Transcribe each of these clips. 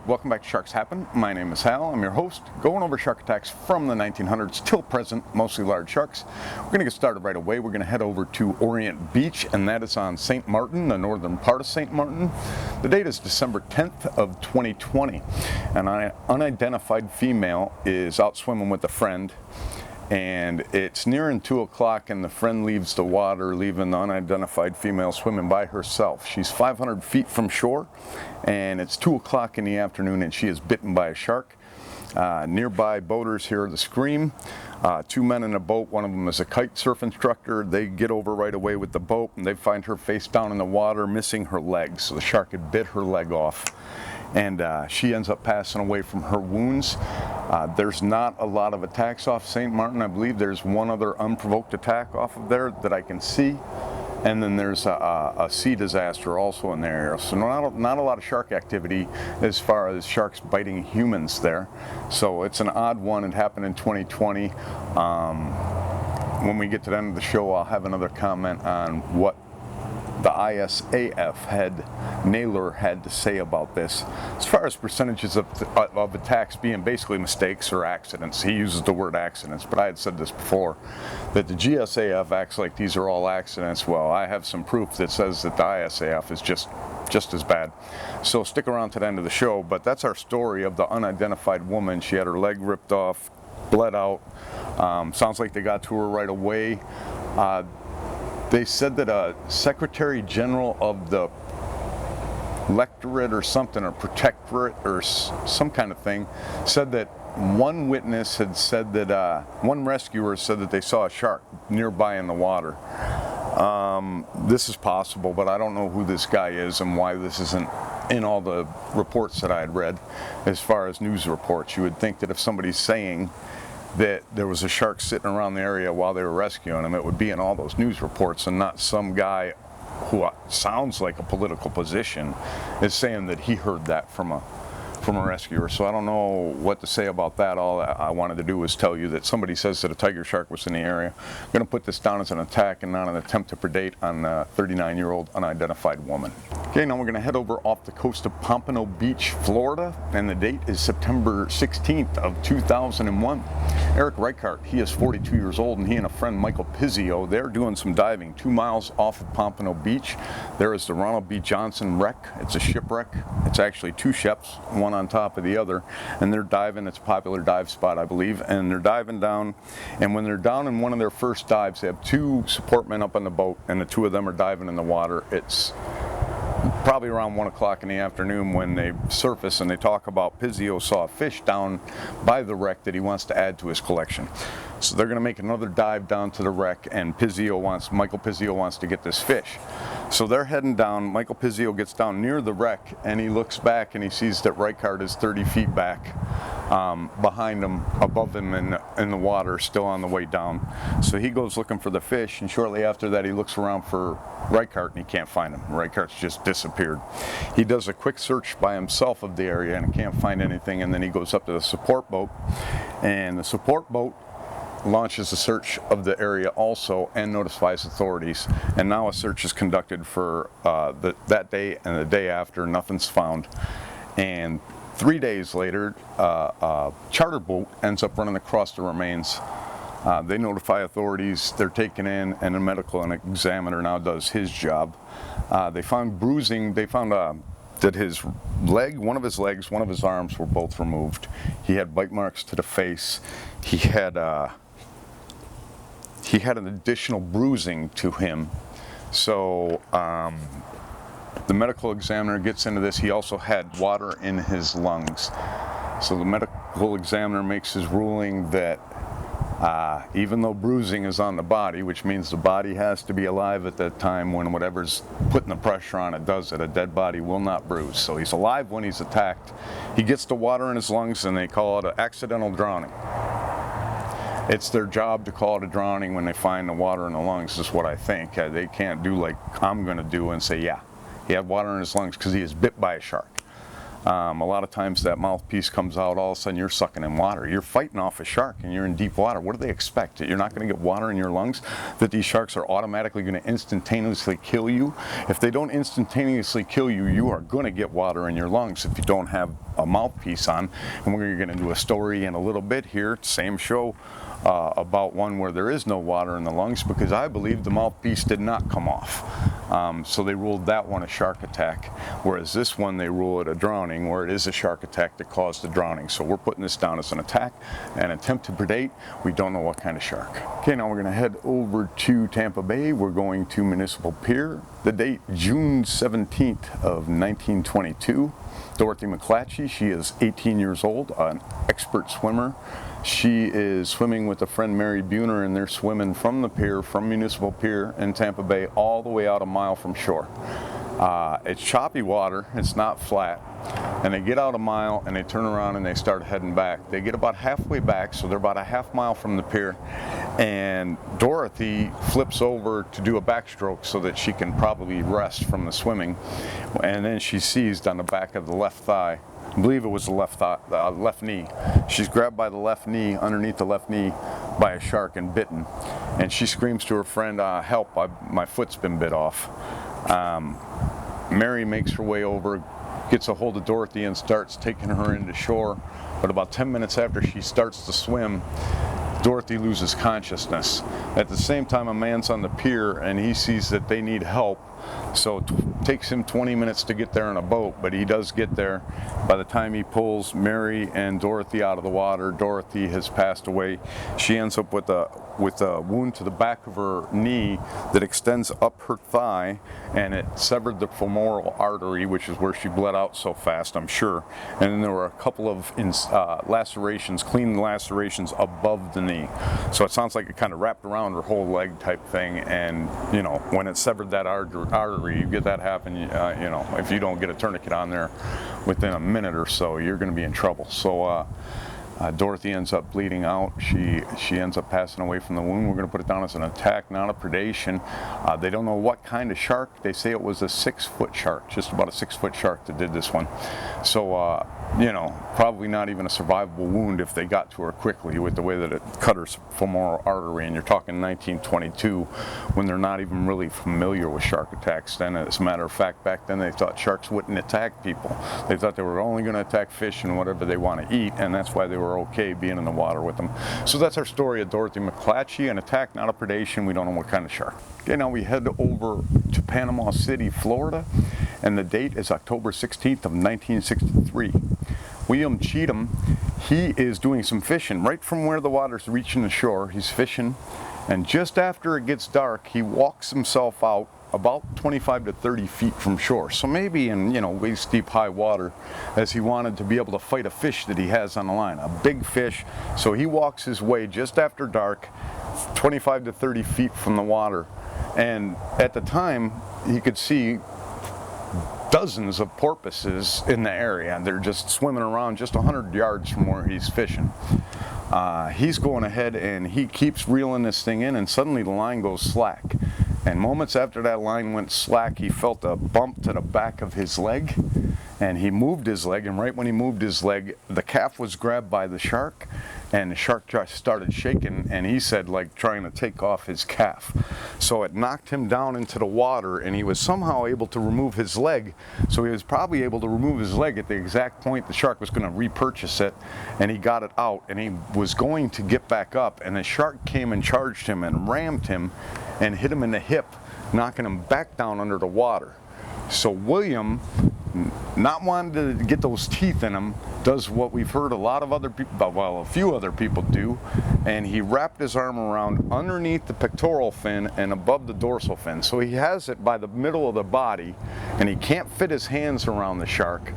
welcome back to Sharks Happen. My name is Hal, I'm your host, going over shark attacks from the 1900s till present, mostly large sharks. We're going to get started right away. We're going to head over to Orient Beach, and that is on St. Martin, the northern part of St. Martin. The date is December 10th of 2020, and an unidentified female is out swimming with a friend. And it's nearing 2 o'clock and the friend leaves the water, leaving the unidentified female swimming by herself. She's 500 feet from shore, and it's 2 o'clock in the afternoon and she is bitten by a shark. Nearby boaters hear the scream. Two men in a boat, one of them is a kite surf instructor. They get over right away with the boat and they find her face down in the water, missing her leg. So the shark had bit her leg off. And she ends up passing away from her wounds. There's not a lot of attacks off St. Martin. I believe there's one other unprovoked attack off of there that I can see. And then there's a sea disaster also in the area. So not a lot of shark activity as far as sharks biting humans there. So it's an odd one. It happened in 2020. When we get to the end of the show, I'll have another comment on what the ISAF head, Naylor, had to say about this. As far as percentages of attacks being basically mistakes or accidents, he uses the word accidents, but I had said this before, that the GSAF acts like these are all accidents. Well, I have some proof that says that the ISAF is just as bad. So stick around to the end of the show, but that's our story of the unidentified woman. She had her leg ripped off, bled out. Sounds like they got to her right away. They said that a Secretary General of the Electorate or something, or Protectorate or some kind of thing, said that one witness had said that, one rescuer said that they saw a shark nearby in the water. This is possible, but I don't know who this guy is and why this isn't in all the reports that I had read as far as news reports. You would think that if somebody's saying that there was a shark sitting around the area while they were rescuing him, it would be in all those news reports, and not some guy who sounds like a political position is saying that he heard that from a rescuer. So I don't know what to say about that. All I wanted to do was tell you that somebody says that a tiger shark was in the area. I'm going to put this down as an attack and not an attempt to predate on a 39-year-old unidentified woman. Okay, now we're going to head over off the coast of Pompano Beach, Florida, and the date is September 16th of 2001. Eric Reichardt, he is 42 years old, and he and a friend, Michael Pizzio, they're doing some diving 2 miles off of Pompano Beach. There is the Ronald B. Johnson wreck. It's a shipwreck. It's actually two ships, one on top of the other, and they're diving. It's a popular dive spot, I believe, and they're diving down, and when they're down in one of their first dives, they have two support men up on the boat, and the two of them are diving in the water. It's probably around 1 o'clock in the afternoon when they surface, and they talk about Pizzio saw a fish down by the wreck that he wants to add to his collection. So they're going to make another dive down to the wreck, and Michael Pizzio wants to get this fish. So they're heading down. Michael Pizzio gets down near the wreck, and he looks back and he sees that Reichardt is 30 feet back behind him, above him in the water, still on the way down. So he goes looking for the fish, and shortly after that he looks around for Reichardt and he can't find him. Reichardt's just disappeared. He does a quick search by himself of the area and can't find anything, and then he goes up to the support boat, and the support boat launches a search of the area also and notifies authorities, and now a search is conducted for that day and the day after. Nothing's found, and 3 days later a charter boat ends up running across the remains. They notify authorities, they're taken in, and a medical examiner now does his job. They found bruising. They found that his leg, one of his legs, one of his arms were both removed. He had bite marks to the face. He had an additional bruising to him. So the medical examiner gets into this. He also had water in his lungs. So the medical examiner makes his ruling that even though bruising is on the body, which means the body has to be alive at that time when whatever's putting the pressure on it does it, a dead body will not bruise. So he's alive when he's attacked. He gets the water in his lungs, and they call it an accidental drowning. It's their job to call it a drowning when they find the water in the lungs, is what I think. They can't do like I'm going to do and say, yeah, he had water in his lungs because he is bit by a shark. A lot of times that mouthpiece comes out, all of a sudden you're sucking in water. You're fighting off a shark and you're in deep water. What do they expect? That you're not going to get water in your lungs? That these sharks are automatically going to instantaneously kill you? If they don't instantaneously kill you, you are going to get water in your lungs if you don't have a mouthpiece on. And we're going to do a story in a little bit here, same show, about one where there is no water in the lungs, because I believe the mouthpiece did not come off. So they ruled that one a shark attack, whereas this one they rule it a drowning, where it is a shark attack that caused the drowning. So we're putting this down as an attack, an attempt to predate. We don't know what kind of shark. Okay, now we're going to head over to Tampa Bay. We're going to Municipal Pier. The date, June 17th of 1922. Dorothy McLatchie, she is 18 years old, an expert swimmer. She is swimming with a friend, Mary Buhner, and they're swimming from the pier, from Municipal Pier in Tampa Bay, all the way out a mile from shore. It's choppy water, it's not flat, and they get out a mile and they turn around and they start heading back. They get about halfway back, so they're about a half mile from the pier, and Dorothy flips over to do a backstroke so that she can probably rest from the swimming, and then she's seized on the back of the left thigh. I believe it was the left knee. She's grabbed by the left knee, underneath the left knee, by a shark and bitten. And she screams to her friend, help, my foot's been bit off. Mary makes her way over, gets a hold of Dorothy and starts taking her into shore. But about 10 minutes after she starts to swim, Dorothy loses consciousness. At the same time, a man's on the pier and he sees that they need help. So it takes him 20 minutes to get there in a boat, but he does get there. By the time he pulls Mary and Dorothy out of the water, Dorothy has passed away. She ends up with a wound to the back of her knee that extends up her thigh, and it severed the femoral artery, which is where she bled out so fast, I'm sure. And then there were a couple of lacerations, clean lacerations above the knee. So it sounds like it kind of wrapped around her whole leg type thing, and you know, when it severed that artery, you get that happen, you know, if you don't get a tourniquet on there within a minute or so, you're going to be in trouble. So Dorothy ends up bleeding out. She ends up passing away from the wound. We're going to put it down as an attack, not a predation. They don't know what kind of shark. They say it was a 6-foot shark, just about a 6-foot shark that did this one. So, you know, probably not even a survivable wound if they got to her quickly with the way that it cut her femoral artery. And you're talking 1922, when they're not even really familiar with shark attacks. Then, as a matter of fact, back then they thought sharks wouldn't attack people. They thought they were only going to attack fish and whatever they want to eat, and that's why they were okay being in the water with them. So that's our story of Dorothy McLatchie, an attack, not a predation. We don't know what kind of shark. Okay, now we head over to Panama City, Florida, and the date is October 16th of 1963. William Cheatham, he is doing some fishing right from where the water's reaching the shore. He's fishing, and just after it gets dark, he walks himself out about 25 to 30 feet from shore. So maybe in, you know, waist deep high water, as he wanted to be able to fight a fish that he has on the line, a big fish. So he walks his way just after dark, 25 to 30 feet from the water. And at the time, he could see dozens of porpoises in the area. They're just swimming around just 100 yards from where he's fishing. He's going ahead and he keeps reeling this thing in, and suddenly the line goes slack. And moments after that line went slack, he felt a bump to the back of his leg, and he moved his leg, and right when he moved his leg, the calf was grabbed by the shark, and the shark just started shaking, and he said, like trying to take off his calf. So it knocked him down into the water, and he was somehow able to remove his leg. So he was probably able to remove his leg at the exact point the shark was going to repurchase it, and he got it out, and he was going to get back up, and the shark came and charged him and rammed him and hit him in the hip, knocking him back down under the water. So William, not wanting to get those teeth in him, does what we've heard a lot of other people, well, a few other people do, and he wrapped his arm around underneath the pectoral fin and above the dorsal fin. So he has it by the middle of the body, and he can't fit his hands around the shark.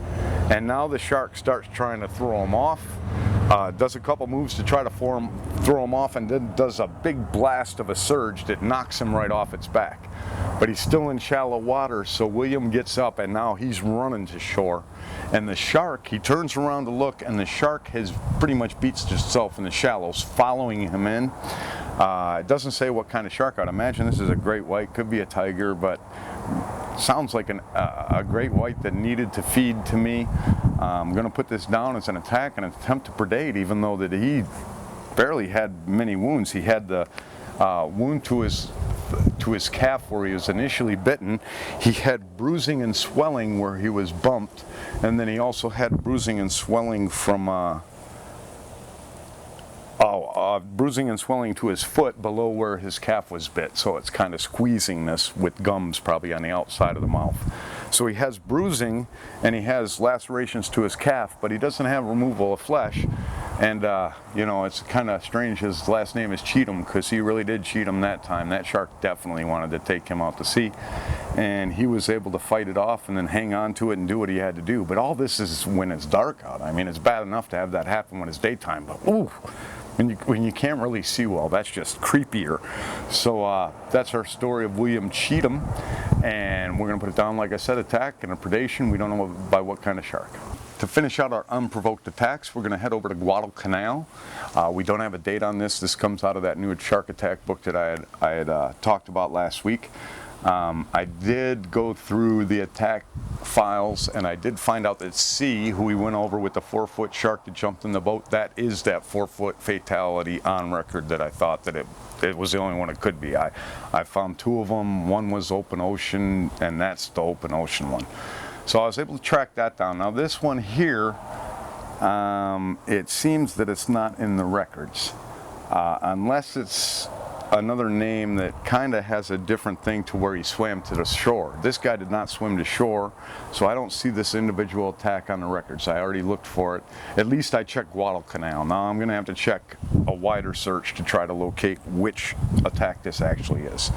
And now the shark starts trying to throw him off, does a couple moves to try to throw him off, and then does a big blast of a surge that knocks him right off its back. But he's still in shallow water, so William gets up, and now he's running to shore. And the shark, he turns around to look, and the shark has pretty much beats itself in the shallows, following him in. It doesn't say what kind of shark. I'd imagine this is a great white, could be a tiger, but sounds like a great white that needed to feed to me. I'm going to put this down as an attack and attempt to predate, even though that he barely had many wounds. He had the wound to his calf where he was initially bitten. He had bruising and swelling where he was bumped, and then he also had bruising and swelling from bruising and swelling to his foot below where his calf was bit, so it's kind of squeezing this with gums probably on the outside of the mouth. So he has bruising and he has lacerations to his calf, but he doesn't have removal of flesh. And you know, it's kind of strange, his last name is Cheatham, because he really did cheat him that time. That shark definitely wanted to take him out to sea, and he was able to fight it off and then hang on to it and do what he had to do. But all this is when it's dark out. I mean, it's bad enough to have that happen when it's daytime, but ooh, when you can't really see well, that's just creepier. So that's our story of William Cheatham, and we're going to put it down, like I said, attack and a predation. We don't know by what kind of shark. To finish out our unprovoked attacks, we're going to head over to Guadalcanal. We don't have a date on this. This comes out of that new shark attack book that I had talked about last week. I did go through the attack files, and I did find out that C, who we went over with the 4-foot shark that jumped in the boat, that is that 4-foot fatality on record that I thought that it was the only one it could be. I found 2 of them. One was open ocean, and that's the open ocean one. So I was able to track that down. Now this one here, it seems that it's not in the records, unless it's another name that kind of has a different thing to where he swam to the shore. This guy did not swim to shore, so I don't see this individual attack on the records. I already looked for it. At least I checked Guadalcanal. Now I'm going to have to check a wider search to try to locate which attack this actually is.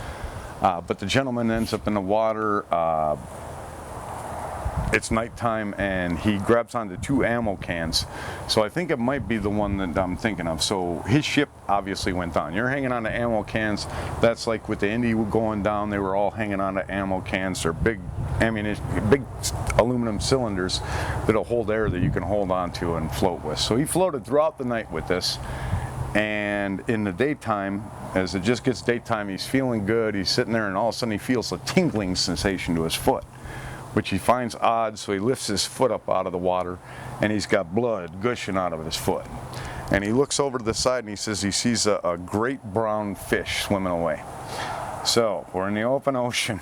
But the gentleman ends up in the water. It's nighttime, and he grabs onto 2 ammo cans, so I think it might be the one that I'm thinking of. So his ship obviously went down. You're hanging on to ammo cans. That's like with the Indy going down, they were all hanging on to ammo cans. They're big ammunition, big aluminum cylinders that'll hold air that you can hold on to and float with. So he floated throughout the night with this, and in the daytime, as it just gets daytime, he's feeling good. He's sitting there, and all of a sudden he feels a tingling sensation to his foot, which he finds odd, so he lifts his foot up out of the water, and he's got blood gushing out of his foot. And he looks over to the side, and he says he sees a great brown fish swimming away. So we're in the open ocean.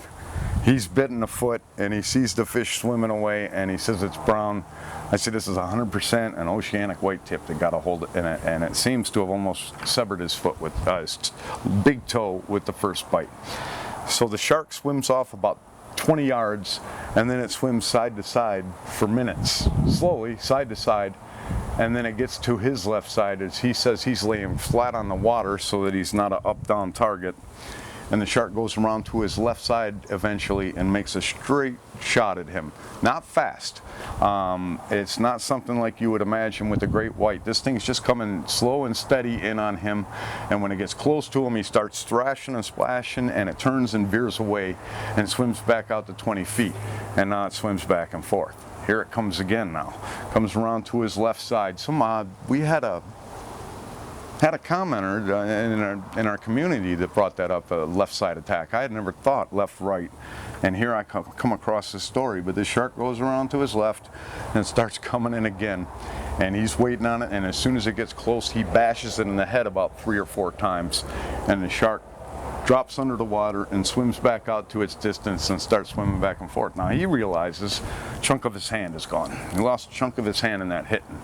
He's bitten the foot, and he sees the fish swimming away, and he says it's brown. I said, this is 100% an oceanic whitetip that got a hold of it, and it seems to have almost severed his foot with his big toe with the first bite. So the shark swims off about 20 yards, and then it swims side to side for minutes, slowly side to side, and then it gets to his left side as he says he's laying flat on the water so that he's not an up-down target, and the shark goes around to his left side eventually and makes a straight shot at him. Not fast. It's not something like you would imagine with a great white. This thing's just coming slow and steady in on him, and when it gets close to him, he starts thrashing and splashing, and it turns and veers away and swims back out to 20 feet, and now it swims back and forth. Here it comes again now. Comes around to his left side. We had a commenter in our community that brought that up, a left side attack. I had never thought left, right, and here I come across this story, but this shark goes around to his left and starts coming in again, and he's waiting on it, and as soon as it gets close, he bashes it in the head about 3 or 4 times, and the shark drops under the water and swims back out to its distance and starts swimming back and forth. Now he realizes a chunk of his hand is gone. He lost a chunk of his hand in that hitting.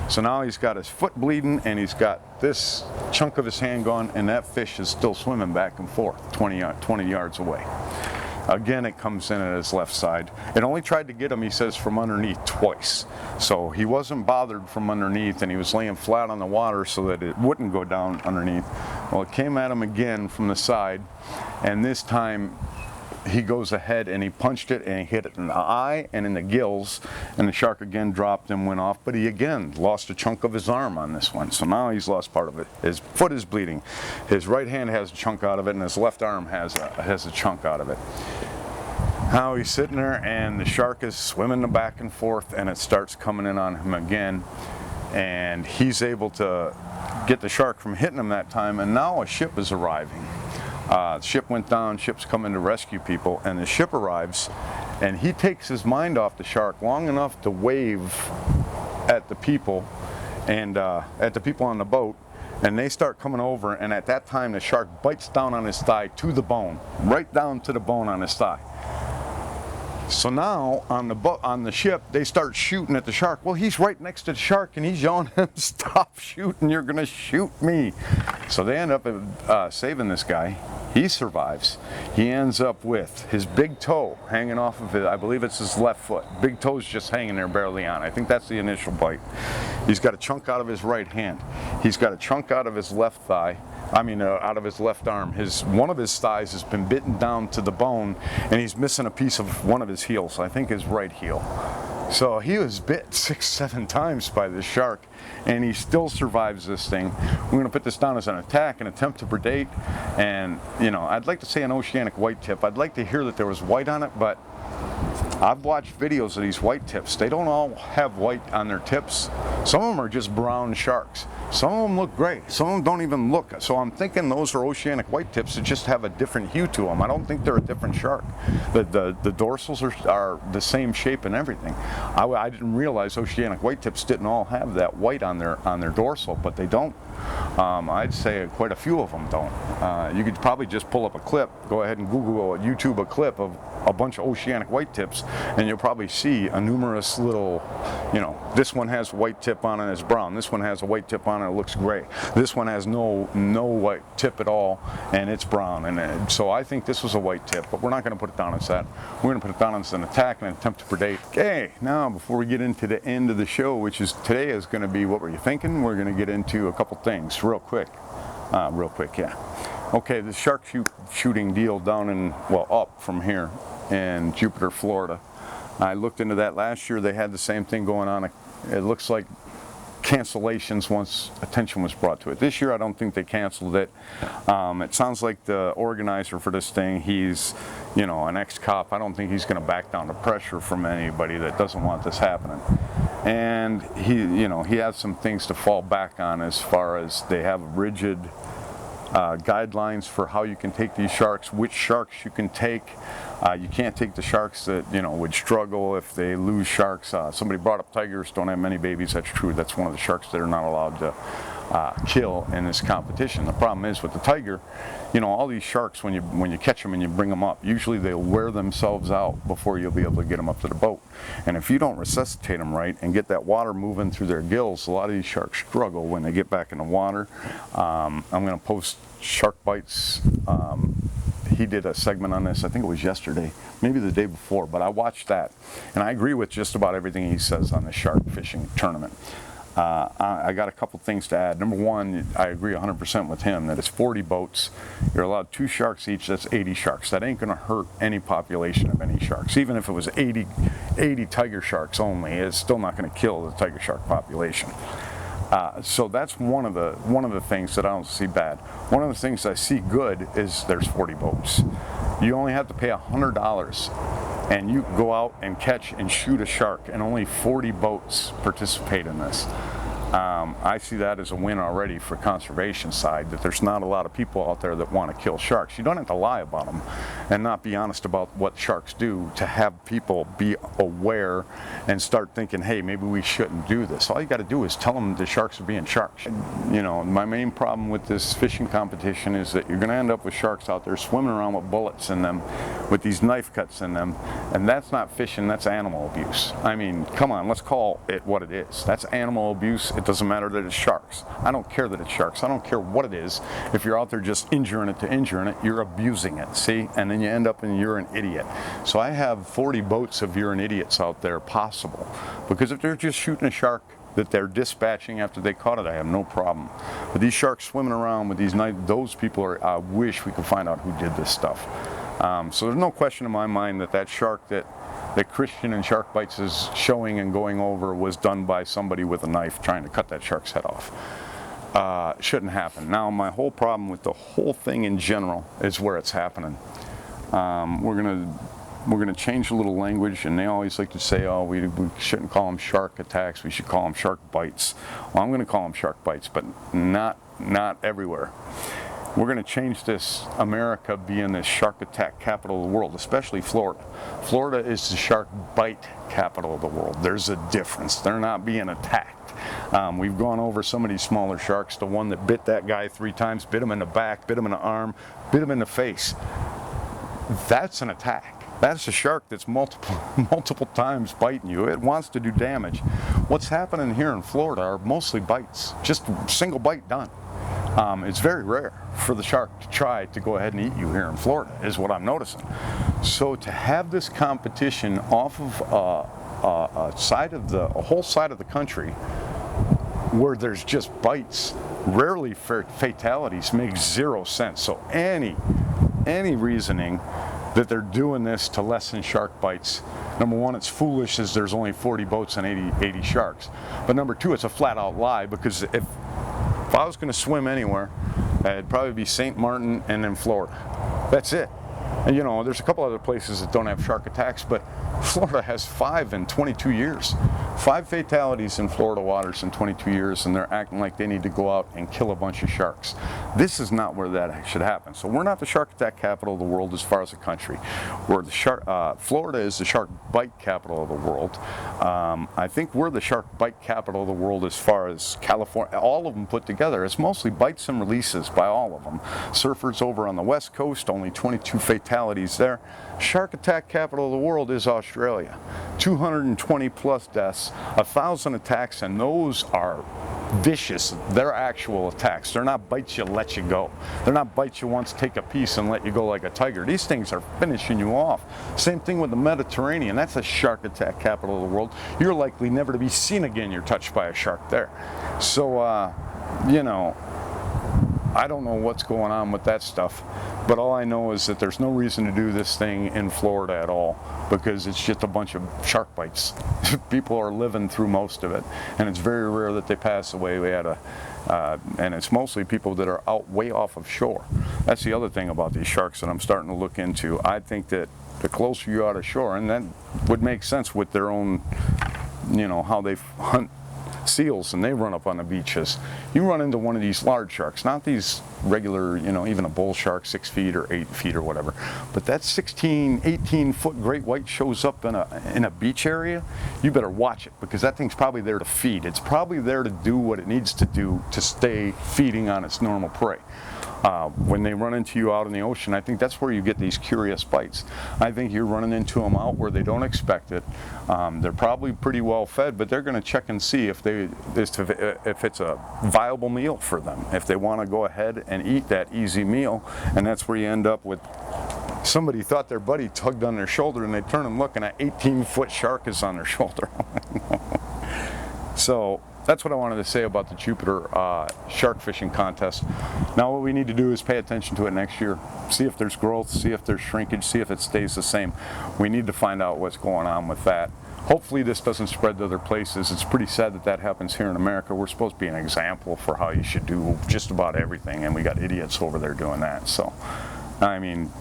So now he's got his foot bleeding, and he's got this chunk of his hand gone, and that fish is still swimming back and forth 20 yards away. Again, it comes in at his left side. It only tried to get him, he says, from underneath twice. So he wasn't bothered from underneath, and he was laying flat on the water so that it wouldn't go down underneath. Well, it came at him again from the side, and this time he goes ahead and he punched it, and he hit it in the eye and in the gills, and the shark again dropped and went off, but he again lost a chunk of his arm on this one. So now he's lost part of it. His foot is bleeding. His right hand has a chunk out of it, and his left arm has a chunk out of it. Now he's sitting there, and the shark is swimming back and forth, and it starts coming in on him again, and he's able to get the shark from hitting him that time, and now a ship is arriving. The ship went down, ship's coming to rescue people, and the ship arrives, and he takes his mind off the shark long enough to wave at the people, and at the people on the boat, and they start coming over, and at that time the shark bites down on his thigh to the bone, right down to the bone on his thigh. So now on the ship, they start shooting at the shark. Well, he's right next to the shark, and he's yelling at him, "Stop shooting! You're gonna shoot me!" So they end up saving this guy. He survives. He ends up with his big toe hanging off of it. I believe it's his left foot. Big toe's just hanging there barely on. I think that's the initial bite. He's got a chunk out of his right hand. He's got a chunk out of his left thigh. Out of his left arm. One of his thighs has been bitten down to the bone, and he's missing a piece of one of his heels. I think his right heel. So he was bit 6-7 times by this shark, and he still survives this thing. We're going to put this down as an attack, an attempt to predate, and I'd like to say an oceanic white tip. I'd like to hear that there was white on it, but I've watched videos of these white tips. They don't all have white on their tips. Some of them are just brown sharks. Some of them look gray. Some of them don't even look. So I'm thinking those are oceanic white tips that just have a different hue to them. I don't think they're a different shark. The dorsals are the same shape and everything. I didn't realize oceanic white tips didn't all have that white on their dorsal, but they don't. I'd say quite a few of them don't. You could probably just pull up a clip, go ahead and Google YouTube a clip of a bunch of oceanic white tips, and you'll probably see a numerous little, this one has white tip on it, it's brown. This one has a white tip on it, it looks gray. This one has no white tip at all, and it's brown. And so I think this was a white tip, but we're not going to put it down as that. We're going to put it down as an attack and an attempt to predate. Okay, now before we get into the end of the show, which is today is going to be What Were You Thinking? We're going to get into a couple things real quick, yeah. Okay, the shark shooting deal down up from here in Jupiter, Florida. I looked into that last year. They had the same thing going on. It looks like cancellations once attention was brought to it. This year I don't think they canceled it. It sounds like the organizer for this thing, he's an ex-cop. I don't think he's going to back down to pressure from anybody that doesn't want this happening. And he has some things to fall back on as far as they have rigid guidelines for how you can take these sharks, which sharks you can take. You can't take the sharks that would struggle if they lose sharks. Somebody brought up tigers don't have many babies. That's true. That's one of the sharks that are not allowed to kill in this competition. The problem is with the tiger, all these sharks, when you catch them and you bring them up, usually they'll wear themselves out before you'll be able to get them up to the boat. And if you don't resuscitate them right and get that water moving through their gills, a lot of these sharks struggle when they get back in the water. I'm going to post shark bites. He did a segment on this, I think it was yesterday, maybe the day before, but I watched that, and I agree with just about everything he says on the shark fishing tournament. I got a couple things to add. Number one, I agree 100% with him that it's 40 boats. You're allowed 2 sharks each. That's 80 sharks. That ain't going to hurt any population of any sharks. Even if it was 80 tiger sharks only, it's still not going to kill the tiger shark population. So that's one of the things that I don't see bad. One of the things I see good is there's 40 boats. You only have to pay $100, and you go out and catch and shoot a shark, and only 40 boats participate in this. I see that as a win already for conservation side, that there's not a lot of people out there that want to kill sharks. You don't have to lie about them and not be honest about what sharks do to have people be aware and start thinking, hey, maybe we shouldn't do this. All you got to do is tell them the sharks are being sharks. My main problem with this fishing competition is that you're going to end up with sharks out there swimming around with bullets in them, with these knife cuts in them, and that's not fishing, that's animal abuse. I mean, come on, let's call it what it is. That's animal abuse. It doesn't matter that it's sharks. I don't care that it's sharks. I don't care what it is. If you're out there just injuring it, you're abusing it, see? And then you end up and you're an idiot. So I have 40 boats of you're an idiots out there possible. Because if they're just shooting a shark that they're dispatching after they caught it, I have no problem. But these sharks swimming around with these knives, those people are, I wish we could find out who did this stuff. So there's no question in my mind that shark that Christian and Shark Bites is showing and going over was done by somebody with a knife trying to cut that shark's head off. Shouldn't happen. Now, my whole problem with the whole thing in general is where it's happening. We're gonna change a little language, and they always like to say, oh, we shouldn't call them shark attacks, we should call them shark bites. Well, I'm gonna call them shark bites, but not everywhere. we're going to change this America being the shark attack capital of the world, especially Florida. Florida is the shark bite capital of the world. There's a difference. They're not being attacked. We've gone over some of these smaller sharks. The one that bit that guy 3 times, bit him in the back, bit him in the arm, bit him in the face. That's an attack. That's a shark that's multiple times biting you. It wants to do damage. What's happening here in Florida are mostly bites, just single bite done. It's very rare for the shark to try to go ahead and eat you here in Florida, is what I'm noticing. So to have this competition off of a whole side of the country where there's just bites, rarely fatalities, makes 0 sense. So any reasoning that they're doing this to lessen shark bites, number one, it's foolish as there's only 40 boats and 80 sharks. But number two, it's a flat out lie, because if I was going to swim anywhere, it'd probably be St. Martin and then Florida. That's it. And you know, there's a couple other places that don't have shark attacks, but Florida has 5 in 22 years. 5 fatalities in Florida waters in 22 years, and they're acting like they need to go out and kill a bunch of sharks. This is not where that should happen. So we're not the shark attack capital of the world as far as a country. We're the Florida is the shark bite capital of the world. I think we're the shark bite capital of the world as far as California. All of them put together. It's mostly bites and releases by all of them. Surfers over on the West Coast, only 22 fatalities there. Shark attack capital of the world is Australia. 220 plus deaths, 1,000 attacks, and those are vicious. They're actual attacks. They're not bites you, let you go. They're not bites you once, take a piece and let you go like a tiger. These things are finishing you off. Same thing with the Mediterranean. That's a shark attack capital of the world. You're likely never to be seen again. You're touched by a shark there. So, you know, I don't know what's going on with that stuff, but all I know is that there's no reason to do this thing in Florida at all, because it's just a bunch of shark bites. People are living through most of it, and it's very rare that they pass away. We had and it's mostly people that are out way off of shore. That's the other thing about these sharks that I'm starting to look into. I think that the closer you're out of shore, and that would make sense with their own, you know, how they hunt seals and they run up on the beaches. You run into one of these large sharks, not these regular, you know, even a bull shark 6 feet or 8 feet or whatever, but that 16, 18 foot great white shows up in a beach area, you better watch it, because that thing's probably there to feed. It's probably there to do what it needs to do to stay feeding on its normal prey. When they run into you out in the ocean, I think that's where you get these curious bites. I think you're running into them out where they don't expect it. They're probably pretty well fed, but they're going to check and see if it's a viable meal for them, if they want to go ahead and eat that easy meal. And that's where you end up with somebody thought their buddy tugged on their shoulder, and they turn and look, and an 18-foot shark is on their shoulder. So that's what I wanted to say about the Jupiter shark fishing contest. Now what we need to do is pay attention to it next year. See if there's growth, see if there's shrinkage, see if it stays the same. We need to find out what's going on with that. Hopefully this doesn't spread to other places. It's pretty sad that that happens here in America. We're supposed to be an example for how you should do just about everything, and we got idiots over there doing that. So, I mean,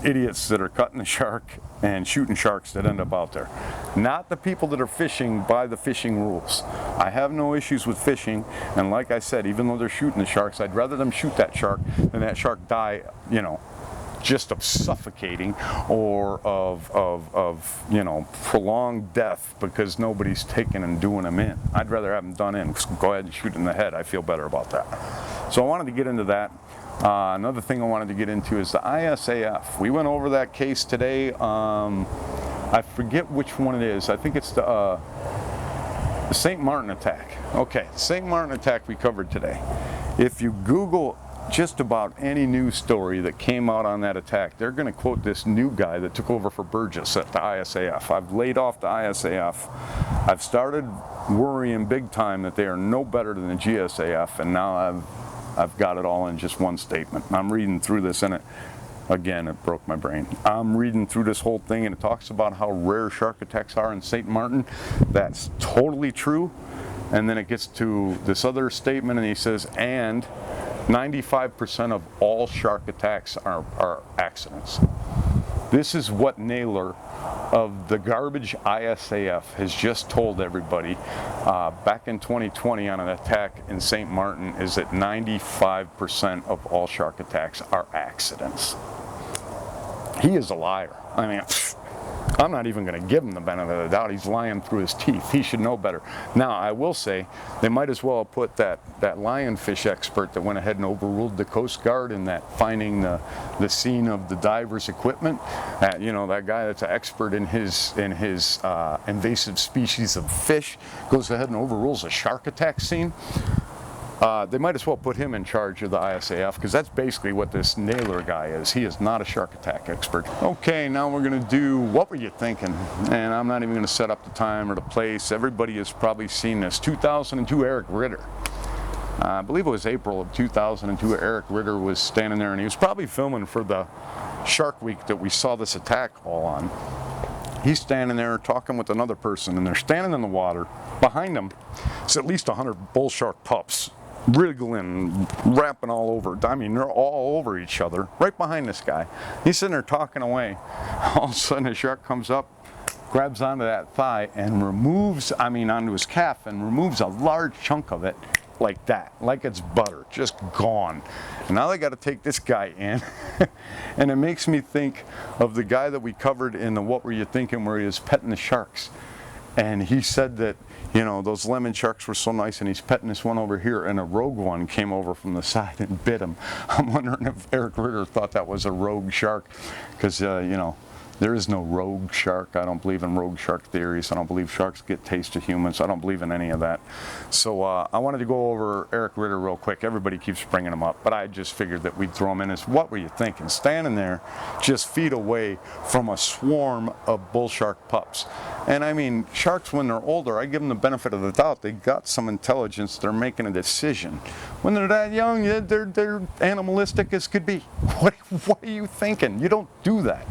idiots that are cutting the shark and shooting sharks that end up out there. Not the people that are fishing by the fishing rules. I have no issues with fishing, and like I said, even though they're shooting the sharks, I'd rather them shoot that shark than that shark die, you know, just of suffocating or of you know, prolonged death because nobody's taking and doing them in. I'd rather have them done in. Go ahead and shoot in the head. I feel better about that. So I wanted to get into that. Another thing I wanted to get into is the ISAF. We went over that case today. I forget which one it is. I think it's the St. Martin attack. Okay, St. Martin attack we covered today. If you Google just about any news story that came out on that attack, they're going to quote this new guy that took over for Burgess at the ISAF. I've laid off the ISAF. I've started worrying big time that they are no better than the GSAF, and now I've got it all in just one statement. I'm reading through this, and again, it broke my brain. I'm reading through this whole thing, and it talks about how rare shark attacks are in St. Martin. That's totally true. And then it gets to this other statement, and he says, and 95% of all shark attacks are accidents. This is what Naylor of the garbage ISAF has just told everybody back in 2020 on an attack in St. Martin is that 95% of all shark attacks are accidents. He is a liar. I mean, I'm not even going to give him the benefit of the doubt. He's lying through his teeth. He should know better. Now, I will say they might as well have put that lionfish expert that went ahead and overruled the Coast Guard in that finding the scene of the diver's equipment. You know, that guy that's an expert in his invasive species of fish goes ahead and overrules a shark attack scene. They might as well put him in charge of the ISAF, because that's basically what this Naylor guy is. He is not a shark attack expert. Okay, now we're going to do What Were You Thinking? And I'm not even going to set up the time or the place. Everybody has probably seen this. 2002 Eric Ritter. I believe it was April of 2002. Eric Ritter was standing there, and he was probably filming for the Shark Week that we saw this attack all on. He's standing there talking with another person, and they're standing in the water. Behind them is at least 100 bull shark pups, wriggling, wrapping all over. I mean, they're all over each other, right behind this guy. He's sitting there talking away. All of a sudden, a shark comes up, grabs onto that thigh, and onto his calf, and removes a large chunk of it like that, like it's butter, just gone. And now they got to take this guy in. And it makes me think of the guy that we covered in the What Were You Thinking, where he was petting the sharks. And he said that, you know, those lemon sharks were so nice, and he's petting this one over here, and a rogue one came over from the side and bit him. I'm wondering if Eric Ritter thought that was a rogue shark, because, you know, there is no rogue shark. I don't believe in rogue shark theories. I don't believe sharks get taste of humans. I don't believe in any of that. So I wanted to go over Eric Ritter real quick. Everybody keeps bringing him up, but I just figured that we'd throw him in as What Were You Thinking? Standing there just feet away from a swarm of bull shark pups. And I mean, sharks, when they're older, I give them the benefit of the doubt. They got some intelligence. They're making a decision. When they're that young, they're animalistic as could be. What are you thinking? You don't do that.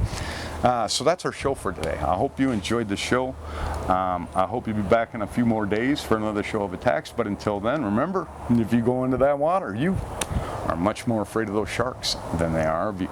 So that's our show for today. I hope you enjoyed the show. I hope you'll be back in a few more days for another show of attacks. But until then, remember, if you go into that water, you are much more afraid of those sharks than they are of you.